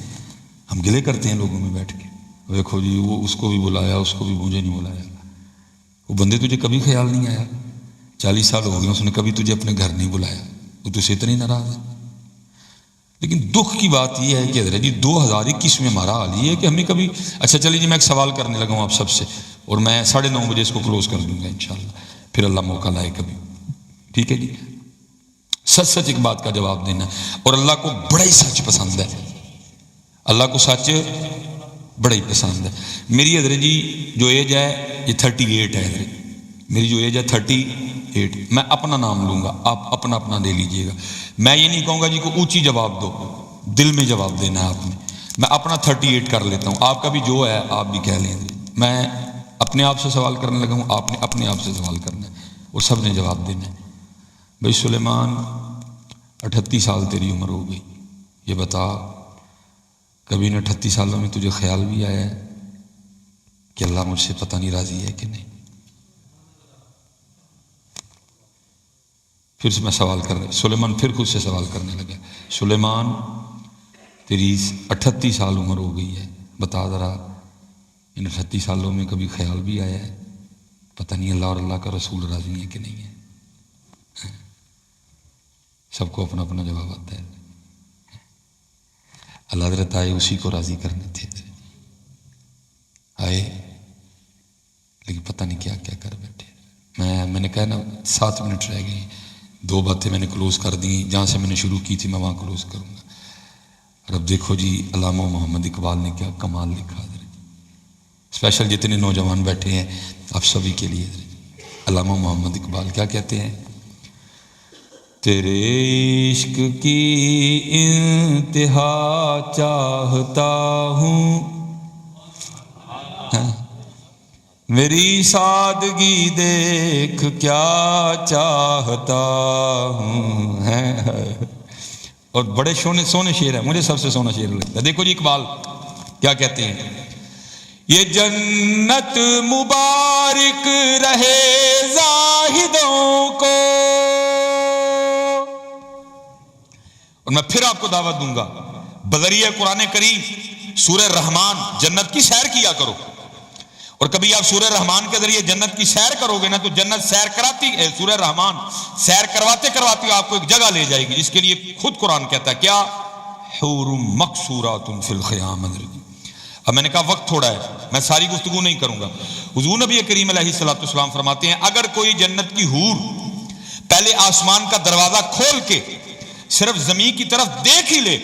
Speaker 1: ہم گلے کرتے ہیں لوگوں میں بیٹھ کے, دیکھو جی وہ اس کو بھی بلایا, اس کو بھی مجھے نہیں بلایا. وہ بندے تجھے کبھی خیال نہیں آیا, 40 سال ہو گئے اس نے کبھی تجھے اپنے گھر نہیں بلایا, وہ تجھ سے اتنا ہی ناراض ہے. لیکن دکھ کی بات یہ ہے کہ حضرت جی 2021 میں ہمارا حال یہ ہے کہ ہمیں کبھی, اچھا چلیے جی میں ایک سوال کرنے لگا ہوں آپ سب سے, اور میں 9:30 بجے اس کو کلوز کر دوں گا انشاءاللہ, پھر اللہ موقع لائے کبھی. ٹھیک ہے جی, سچ سچ ایک بات کا جواب دینا ہے, اور اللہ کو بڑا ہی سچ پسند ہے. اللہ کو سچ بڑا ہی پسند ہے. میری حضرت جی جو ایج ہے یہ 38 ہے حضرت, میری جو ایج ہے 38. میں اپنا نام لوں گا, آپ اپنا اپنا دے لیجئے گا. میں یہ نہیں کہوں گا جی کو اونچی جواب دو, دل میں جواب دینا ہے آپ نے. میں اپنا 38 کر لیتا ہوں, آپ کا بھی جو ہے آپ بھی کہہ لیں. میں اپنے آپ سے سوال کرنے لگا ہوں, آپ نے اپنے آپ سے سوال کرنا ہے اور سب نے جواب دینا ہے. بھائی سلیمان 38 سال تیری عمر ہو گئی, یہ بتا کبھی ان 38 سالوں میں تجھے خیال بھی آیا ہے کہ اللہ مجھ سے پتہ نہیں راضی ہے کہ نہیں؟ پھر سے میں سوال کر رہا, سلیمان پھر خود سے سوال کرنے لگا, سلیمان تیری 38 سال عمر ہو گئی ہے, بتا ذرا ان 38 سالوں میں کبھی خیال بھی آیا ہے پتہ نہیں اللہ اور اللہ کا رسول راضی ہے کہ نہیں ہے؟ سب کو اپنا اپنا جواب آتا ہے. اللہ حضرت آئے اسی کو راضی کرنے تھے, آئے لیکن پتہ نہیں کیا کیا کر بیٹھے. میں نے کہا نا 7 منٹ رہ گئے, 2 باتیں میں نے کلوز کر دی, جہاں سے میں نے شروع کی تھی میں وہاں کلوز کروں گا. اور اب دیکھو جی علامہ محمد اقبال نے کیا کمال لکھا حضرت, اسپیشل جتنے نوجوان بیٹھے ہیں آپ سبھی کے لیے. علامہ محمد اقبال کیا کہتے ہیں؟ تیرے عشق کی انتہا چاہتا ہوں, میری سادگی دیکھ کیا چاہتا ہوں. اور بڑے سونے شعر ہیں, مجھے سب سے سونا شعر لگتا ہے. دیکھو جی اقبال کیا کہتے ہیں, یہ جنت مبارک رہے زاہدوں کو. اور میں پھر آپ کو دعوت دوں گا, بذریعہ قرآن کریم سورہ رحمان جنت کی سیر کیا کرو, اور کبھی آپ سورہ رحمان کے ذریعے جنت کی سیر کرو گے نا تو جنت سیر کراتی ہے, سورہ رحمان سیر کرواتے کرواتے آپ کو ایک جگہ لے جائے گی جس کے لیے خود قرآن کہتا ہے کیا, حور مقصورات فی الخیام. اب میں نے کہا وقت تھوڑا ہے, میں ساری گفتگو نہیں کروں گا. حضور نبی کریم علیہ الصلوۃ والسلام فرماتے ہیں اگر کوئی جنت کی حور پہلے آسمان کا دروازہ کھول کے صرف زمین کی طرف دیکھ ہی لے,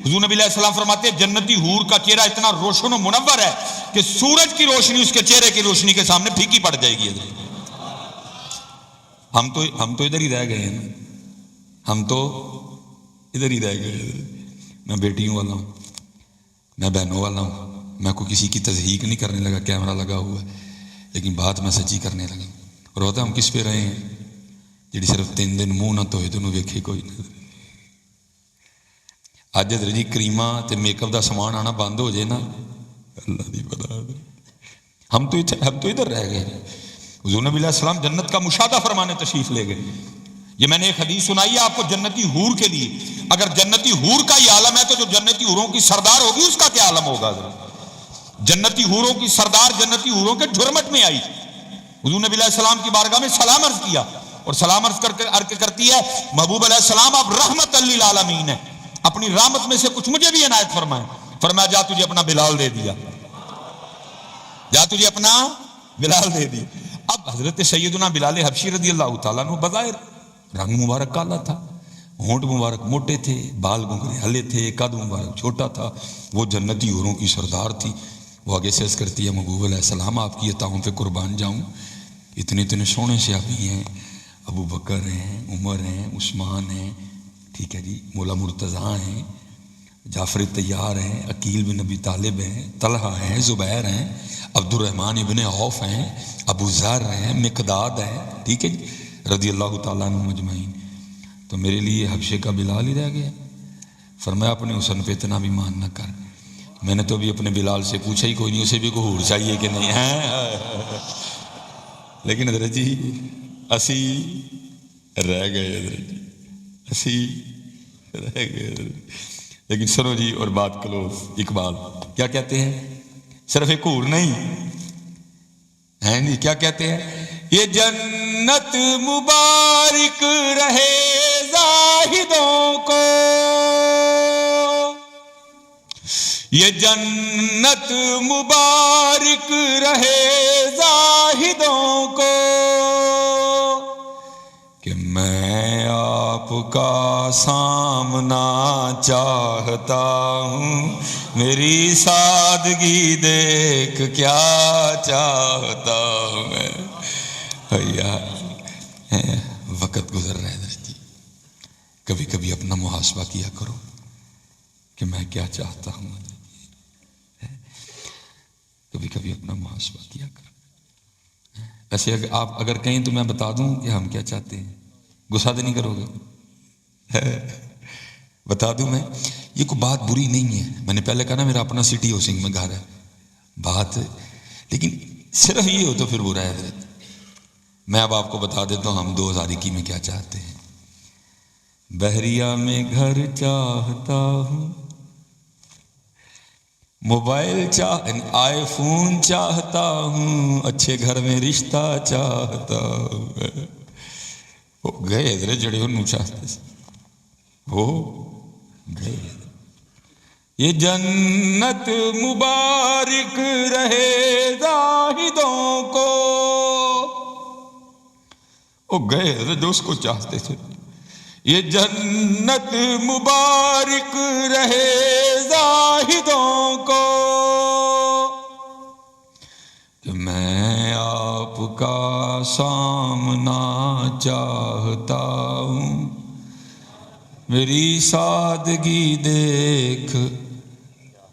Speaker 1: حضور نبی علیہ السلام فرماتے ہیں جنتی حور کا چہرہ اتنا روشن و منور ہے کہ سورج کی روشنی اس کے چہرے کی روشنی کے سامنے پھیکی پڑ جائے گی. ہم تو ادھر ہی رہ گئے ہیں, ہم تو ادھر ہی رہ گئے. میں بیٹیوں والا ہوں, میں بہنوں والا ہوں, میں کوئی کسی کی تضحیق نہیں کرنے لگا, کیمرہ لگا ہوا ہے, لیکن بات میں سچی کرنے لگا. اور ہوتا ہم کس پہ رہے ہیں, جڑی صرف 3 دن منہ نہ دھوئے تو ویکھے کوئی نہیں. اج حضرت جی کریمہ تے میک اپ دا سامان آنا بند ہو جائے نا, اللہ دی پتہ, ہم تو ادھر رہ گئے. حضور نبی علیہ السلام جنت کا مشاہدہ فرمانے تشریف لے گئے. یہ میں نے ایک حدیث سنائی ہے آپ کو جنتی حور کے لیے. اگر جنتی حور کا یہ عالم ہے تو جو جنتی حوروں کی سردار ہوگی اس کا کیا عالم ہوگا. جنتی حوروں کی سردار جنتی حوروں کے جھرمٹ میں آئی, حضور نبی علیہ السلام کی بارگاہ میں سلام عرض کیا, اور سلام عرض کر کے عرض کرتی ہے محبوب علیہ السلام آپ رحمت للعالمین ہیں, اپنی رحمت میں سے کچھ مجھے بھی عنایت فرمائیں. فرمایا جا تجھے اپنا بلال دے دیا, جا تجھے اپنا بلال دے دیا. اب حضرت سیدنا بلال حبشی رضی اللہ تعالیٰ عنہ بظاہر رنگ مبارک کالا تھا, ہونٹ مبارک موٹے تھے, بال گھنگرے ہلے تھے, قد مبارک چھوٹا تھا, وہ جنتی حوروں کی سردار تھی. وہ آگے سے عرض کرتی ہے محبوب علیہ السلام آپ کی عطاؤں پہ قربان جاؤں, اتنے سونے سے ابھی ہیں, ابو بکر ہیں, عمر ہیں, عثمان ہیں, ٹھیک ہے جی, مولا مرتضیٰ ہیں, جعفر طیار ہیں, عقیل بن ابی طالب ہیں, طلحہ ہیں, زبیر ہیں, عبد الرحمن ابن عوف ہیں, ابو ذر ہیں, مقداد ہیں, ٹھیک ہے جی, رضی اللہ تعالیٰ عنہ مجمعین، تو میرے لیے حبشے کا بلال ہی رہ گیا۔ فرمایا اپنے حسن پہ اتنا بھی مان نہ کر۔ میں نے تو بھی اپنے بلال سے پوچھا ہی کوئی نہیں، اسے بھی کوئی حور چاہیے کہ نہیں ہے، لیکن حضرت جی اسی رہ گئے، حضرت جی اسی رہ گئے حضرت۔ لیکن سنو جی، اور بات کلوز، اقبال کیا کہتے ہیں؟ صرف ایک حور نہیں ہیں جی، کیا کہتے ہیں؟ یہ جنت مبارک رہے زاہدوں کو، یہ جنت مبارک رہے زاہدوں کو، کہ میں آپ کا سامنا چاہتا ہوں، میری سادگی دیکھ کیا چاہتا ہوں میں۔ بھیا وقت گزر رہا ہے جی، کبھی کبھی اپنا محاسبہ کیا کرو کہ میں کیا چاہتا ہوں، کبھی کبھی اپنا محاسبہ کیا کرو۔ ایسے آپ اگر کہیں تو میں بتا دوں کہ ہم کیا چاہتے ہیں، غصہ تو نہیں کرو گے؟ بتا دوں میں، یہ کوئی بات بری نہیں ہے، میں نے پہلے کہا نا میرا اپنا سٹی ہاؤسنگ میں گھر ہے، بات لیکن صرف یہ ہو تو پھر برا ہے حضرت۔ میں اب آپ کو بتا دیتا ہوں ہم 2021 میں کیا چاہتے ہیں۔ بحریہ میں گھر چاہتا ہوں، موبائل آئی فون چاہتا ہوں، اچھے گھر میں رشتہ چاہتا ہوں۔ وہ گئے حضرت جڑے انہوں چاہتے سے، وہ گئے۔ یہ جنت مبارک رہے زاہدوں کو، وہ گئے حضرت جو اس کو چاہتے تھے۔ یہ جنت مبارک رہے زاہدوں کو، کہ میں آپ کا سامنا چاہتا ہوں، میری سادگی دیکھ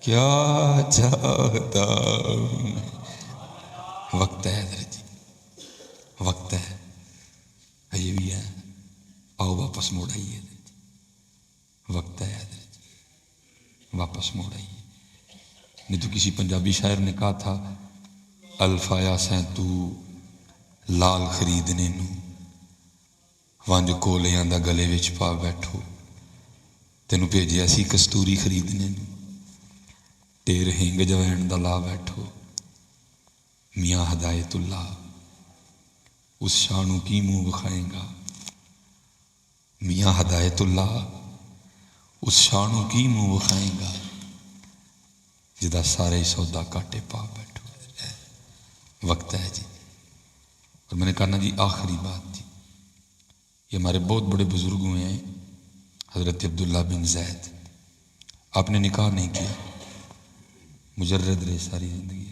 Speaker 1: کیا چاہتا ہوں۔ وقت ہے حضرت جی، وقت ہے، یہ بھی ہے، آؤ واپس موڑ آئیے، وقت ہے حضرت جی، واپس موڑ آئیے۔ نہیں تو کسی پنجابی شاعر نے کہا تھا، الف آیا سیں تو لال خریدنے نو، وانج کولیاں دا گلے وچ پا بیٹھو، تینوں بھیجیا سی کستوری خریدنے نو، ٹیر ہنگ جوین دا لا بیٹھو، میاں ہدایت اللہ اس شانوں کی منہ بکھائیں گا، میاں ہدایت اللہ اس شانوں کی منہ بکھائیں گا، جدا سارے سودا کاٹے پا بیٹھو۔ وقت ہے جی۔ اور میں نے کہا نا جی آخری بات جی، یہ ہمارے بہت بڑے بزرگ ہوئے ہیں، حضرت عبداللہ بن زید، آپ نے نکاح نہیں کیا، مجرد رہے ساری زندگی،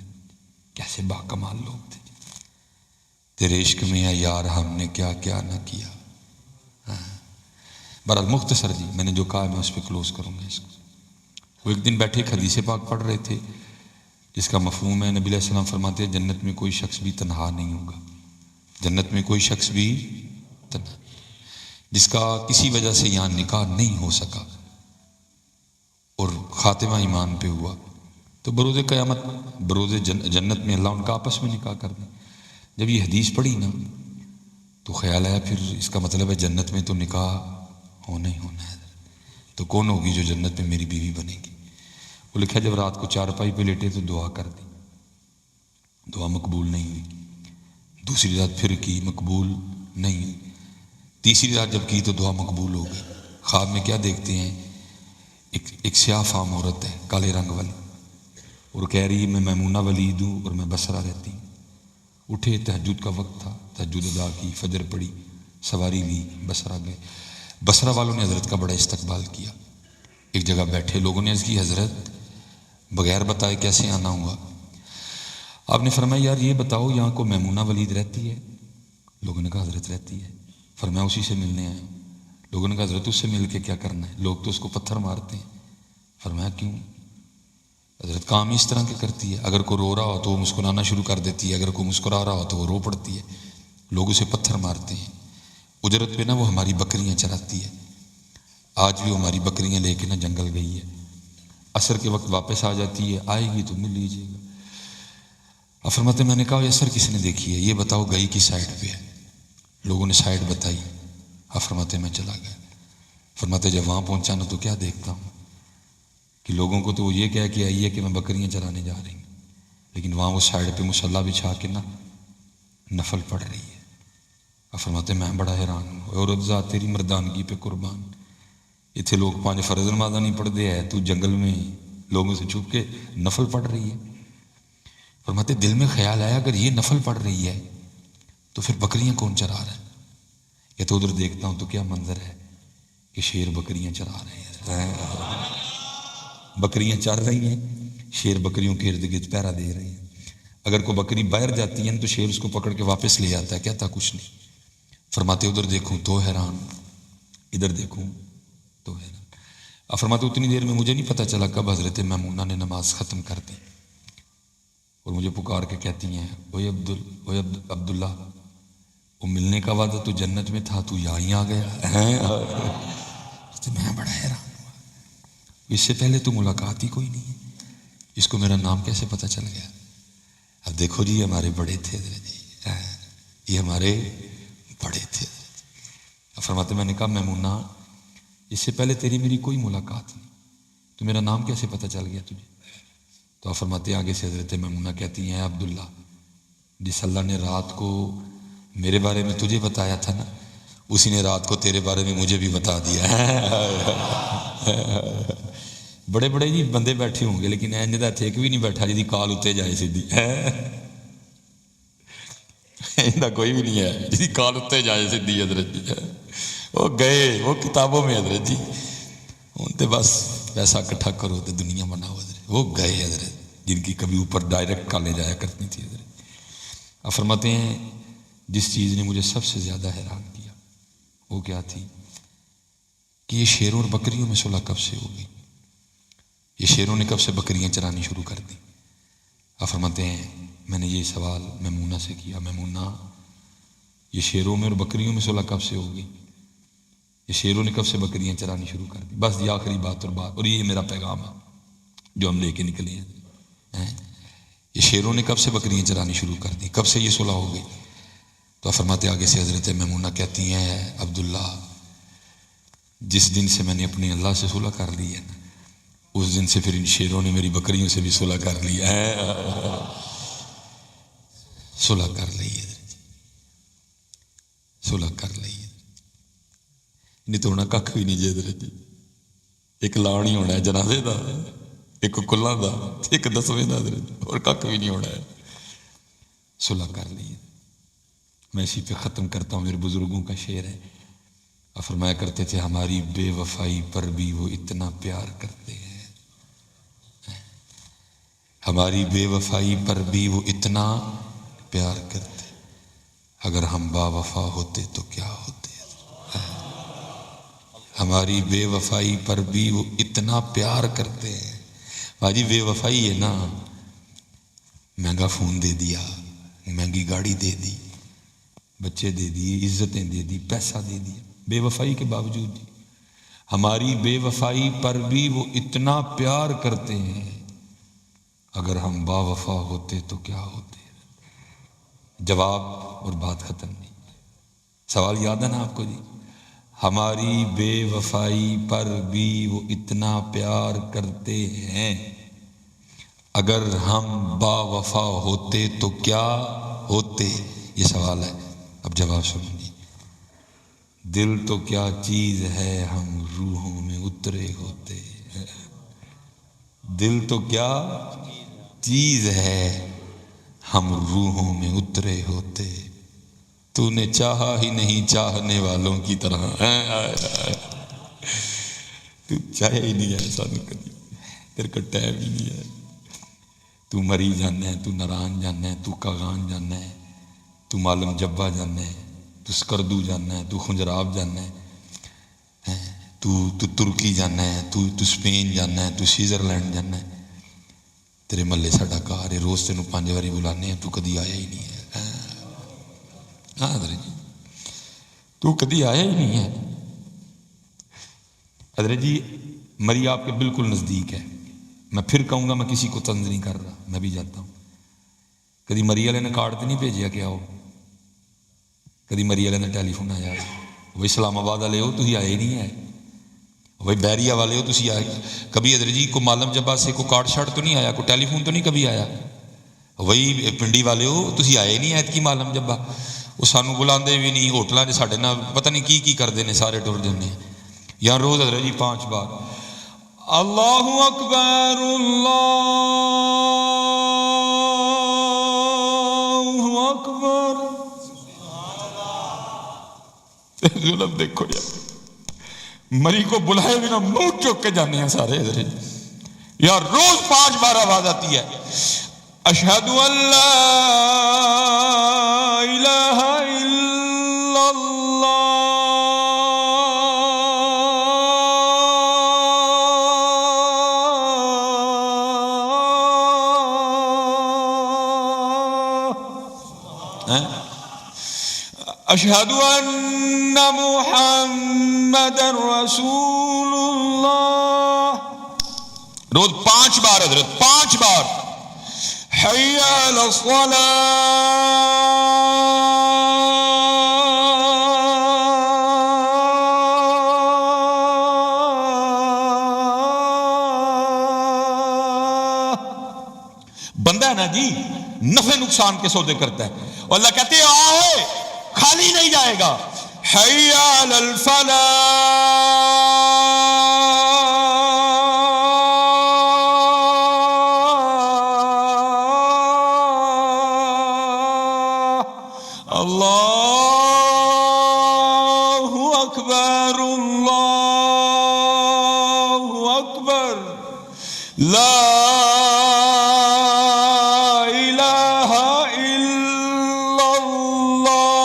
Speaker 1: کیسے باکمال لوگ تھے جی۔ تیرے عشق میں ہے یار ہم نے کیا کیا نہ کیا۔ بہرحال مختصر جی، میں نے جو کہا میں اس پہ کلوز کروں گا اس کو۔ وہ ایک دن بیٹھے ایک حدیث پاک پڑھ رہے تھے جس کا مفہوم ہے، نبی علیہ السلام فرماتے ہیں جنت میں کوئی شخص بھی تنہا نہیں ہوگا، جنت میں کوئی شخص بھی تنہا، جس کا کسی وجہ سے یہاں نکاح نہیں ہو سکا اور خاتمہ ایمان پہ ہوا، تو بروز قیامت بروز جنت میں اللہ ان کا آپس میں نکاح کر دیں۔ جب یہ حدیث پڑھی نا تو خیال آیا پھر اس کا مطلب ہے جنت میں تو نکاح ہونا ہی ہونا ہے، تو کون ہوگی جو جنت میں میری بیوی بنے گی؟ وہ لکھا جب رات کو چارپائی پہ لیٹے تو دعا کر دی، دعا مقبول نہیں ہوئی، دوسری رات پھر کی مقبول نہیں ہوئی، تیسری رات جب کی تو دعا مقبول ہو گئی۔ خواب میں کیا دیکھتے ہیں؟ ایک سیاہ فام عورت ہے کالے رنگ والی، اور کہہ رہی میں میمونہ ولید ہوں اور میں بصرہ رہتی ہوں۔ اٹھے، تہجد کا وقت تھا، تہجد ادا کی، فجر پڑھی، سواری لی، بصرہ گئے۔ بصرہ والوں نے حضرت کا بڑا استقبال کیا، ایک جگہ بیٹھے، لوگوں نے عرض کی حضرت بغیر بتائے کیسے آنا ہوا؟ آپ نے فرمایا یار یہ بتاؤ یہاں کو میمونہ ولید رہتی ہے؟ لوگوں نے کہا حضرت رہتی ہے۔ فرمایا اسی سے ملنے آئے۔ لوگوں نے کہا حضرت اس سے مل کے کیا کرنا ہے؟ لوگ تو اس کو پتھر مارتے ہیں۔ فرمایا کیوں؟ حضرت کام اس طرح کے کرتی ہے، اگر کوئی رو رہا ہو تو وہ مسکرانا شروع کر دیتی ہے، اگر کوئی مسکرا رہا ہو تو وہ رو پڑتی ہے، لوگ اسے پتھر مارتے ہیں۔ اجرت پہ نا وہ ہماری بکریاں چراتی ہے. آج بھی وہ ہماری بکریاں لے کے نا جنگل گئی ہے. عصر کے وقت واپس آ جاتی ہے، آئے گی تو مل لیجیے گا. اب فرماتے میں نے کہا عصر کس نے دیکھی ہے، یہ بتاؤ گئی کی سائڈ پہ ہے. لوگوں نے سائڈ بتائی. اب فرماتے میں چلا گیا. فرماتے جب وہاں پہنچا نا تو کیا دیکھتا ہوں کہ لوگوں کو تو وہ یہ کہہ کے آئی ہے کہ میں بکریاں چرانے جا رہی ہوں، لیکن وہاں وہ سائڈ پہ مصلی بچھا کے نا نفل پڑھ رہی ہے. اب فرماتے میں بڑا حیران ہوں، عورت ذات تیری مردانگی پہ قربان، اتنے لوگ 5 فرض نمازہ نہیں پڑھتے ہیں، تو جنگل میں لوگوں سے چھپ کے نفل پڑھ رہی ہے. فرماتے دل میں خیال آیا اگر یہ نفل پڑھ رہی ہے تو پھر بکریاں کون چرا رہا ہے؟ یا تو ادھر دیکھتا ہوں تو کیا منظر ہے کہ شیر بکریاں چرا رہے ہیں. بکریاں چر رہی ہیں، شیر بکریوں کے ارد گرد پہرا دے رہے ہیں. اگر کوئی بکری باہر جاتی ہے تو شیر اس کو پکڑ کے واپس لے آتا ہے، کہتا کچھ نہیں. فرماتے ادھر دیکھوں تو حیران، ادھر دیکھوں تو حیران. اب فرماتے اتنی دیر میں مجھے نہیں پتہ چلا کب حضرت میمونہ نے نماز ختم کر دی اور مجھے پکار کے کہتی ہیں اوے عبداللہ، وہ ملنے کا وعدہ تو جنت میں تھا، تو یہاں ہی آ گیا ہے. میں بڑا حیران ہوا، اس سے پہلے تو ملاقات ہی کوئی نہیں ہے، اس کو میرا نام کیسے پتہ چل گیا؟ اب دیکھو جی ہمارے بڑے تھے حضرت جی، یہ ہمارے بڑے تھے. اب فرماتے میں نے کہا میمونہ اس سے پہلے تیری میری کوئی ملاقات نہیں، تو میرا نام کیسے پتہ چل گیا تجھے؟ تو آپ فرماتے آگے سے حضرت میمونہ کہتی ہیں عبداللہ، جس اللہ نے رات کو میرے بارے میں تجھے بتایا تھا نا، اسی نے رات کو تیرے بارے میں مجھے بھی بتا دیا. بڑے بڑے جی بندے بیٹھے ہوں گے لیکن اینج دا ایک بھی نہیں بیٹھا جی کال اتنے جائے سیدھی. کوئی بھی نہیں ہے جی کال اتنے جائے سیدھی حضرت جی. وہ گئے وہ کتابوں میں حضرت جی، ہوں تو بس پیسہ اکٹھا کرو تو دنیا بناؤ حضرت. وہ گئے حضرت جن کی کبھی اوپر ڈائریکٹ کالیں جایا کرتی تھی حضرت. اب فرماتے ہیں جس چیز نے مجھے سب سے زیادہ حیران کیا وہ کیا تھی کہ یہ شیروں اور بکریوں میں صلح کب سے ہو گئی؟ یہ شیروں نے کب سے بکریاں چرانی شروع کر دی؟ اب فرماتے ہیں میں نے یہ سوال میمونہ سے کیا، میمونہ یہ شیروں میں اور بکریوں میں صلح کب سے ہو گئی؟ یہ شیروں نے کب سے بکریاں چرانی شروع کر دی؟ بس یہ آخری بات اور یہ میرا پیغام ہے جو ہم لے کے نکلے ہیں. یہ شیروں نے کب سے بکریاں چرانی شروع کر دی، کب سے یہ صلح ہو گئی؟ تو فرماتے آگے سے حضرت میمونہ کہتی ہیں عبداللہ جس دن سے میں نے اپنے اللہ سے صلح کر لی ہے اس دن سے پھر ان شیروں نے میری بکریوں سے بھی صلح کر لی ہے. صلح کر لی ہے، صلح کر لی ہے. نہیں تو ہونا کھ بھی نہیں جی حضرت جی. ایک لان ہی ہونا ہے جنازے دا، ایک کلاں دا، ایک 10ویں دا حضرت، اور کھ بھی نہیں ہونا ہے. صلح کر لی ہے. میں اسی پہ ختم کرتا ہوں. میرے بزرگوں کا شعر ہے، فرمایا کرتے تھے ہماری بے وفائی پر بھی وہ اتنا پیار کرتے ہیں، ہماری بے وفائی پر بھی وہ اتنا پیار کرتے، اگر ہم با وفا ہوتے تو کیا ہوتے. ہماری بے وفائی پر بھی وہ اتنا پیار کرتے ہیں. بھاجی بے وفائی ہے نا، مہنگا فون دے دیا، مہنگی گاڑی دے دی، بچے دے دیے، عزتیں دے دی، پیسہ دے دیا، بے وفائی کے باوجود جی ہماری بے وفائی پر بھی وہ اتنا پیار کرتے ہیں، اگر ہم با وفا ہوتے تو کیا ہوتے. جواب اور بات ختم نہیں. سوال یاد ہے نا آپ کو جی؟ ہماری بے وفائی پر بھی وہ اتنا پیار کرتے ہیں، اگر ہم با وفا ہوتے تو کیا ہوتے. یہ سوال ہے، اب جواب سنیے. دل تو کیا چیز ہے ہم روحوں میں اترے ہوتے، دل تو کیا چیز ہے ہم روحوں میں اترے ہوتے. تو نے چاہا ہی نہیں چاہنے والوں کی طرح، تو چاہے ہی نہیں ہے سانو کبھی، تیرے کو ٹائم ہی نہیں ہے. تو مری جانا ہے، تو نران جانا ہے، تو کاغان جانا ہے، تو معلوم جبا جانا ہے، تو سکردو جانا ہے، تو خنجراب جانا ہے، تو ترکی جانا ہے، تو سپین جانا ہے، تو سوئٹزرلینڈ جانا ہے. تیرے محلے ساڈا گھر ہے، روز تینوں 5 باری بلانے ہیں، تو کدی آیا ہی نہیں ہے. ہاں حضرت جی تو کدی آیا ہی نہیں ہے. حضرت جی مری آپ کے بالکل نزدیک ہے. میں پھر کہوں گا، میں کسی کو طنز نہیں کر رہا، میں بھی جاتا ہوں. کدی مری والے نے کارڈ تو نہیں بھیجیا کہ آؤ؟ کدی مری والے نے ٹیلی فون آیا بھائی اسلام آباد والے ہو تھی آئے ہی نہیں ہے، بھائی بیریا والے ہو تھی آئے کبھی؟ حضرت جی کو معلم جبا سے کوئی کارڈ شارٹ تو نہیں آیا، کوئی ٹیلی فون تو نہیں کبھی آیا؟ وہی پنڈی والے ہو تھی آئے نہیں ایت کی معلم جبا؟ وہ سانو بلاندے بھی نہیں، ہوٹلوں سے ساڈے نال پتہ نہیں کی کرتے ہیں، سارے ٹر جانے. یا روز حضرت جی 5 بار اللہ اکبر اللہ اکبر. ظلم دیکھو یار، مری کو بلائے بنا منہ چوک کے جانے ہیں سارے. حضرت یار روز 5 بار آواز آتی ہے اشہد ان لا الہ الا اللہ. اشہد ان محمد رسول اللہ. روز 5 بار حضرت، 5 بار. حی علی الصلاۃ. بندہ ہے نا جی، نفع نقصان کے سودے کرتا ہے، اور اللہ کہتے ہیں آؤ خالی نہیں جائے گا. حی علی الفلاح. اللہ اکبر اللہ اکبر لا الہ الا اللہ.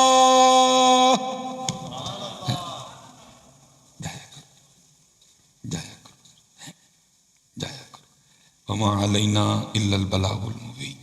Speaker 1: جایا کرو وما علینا الا البلاغ المبین.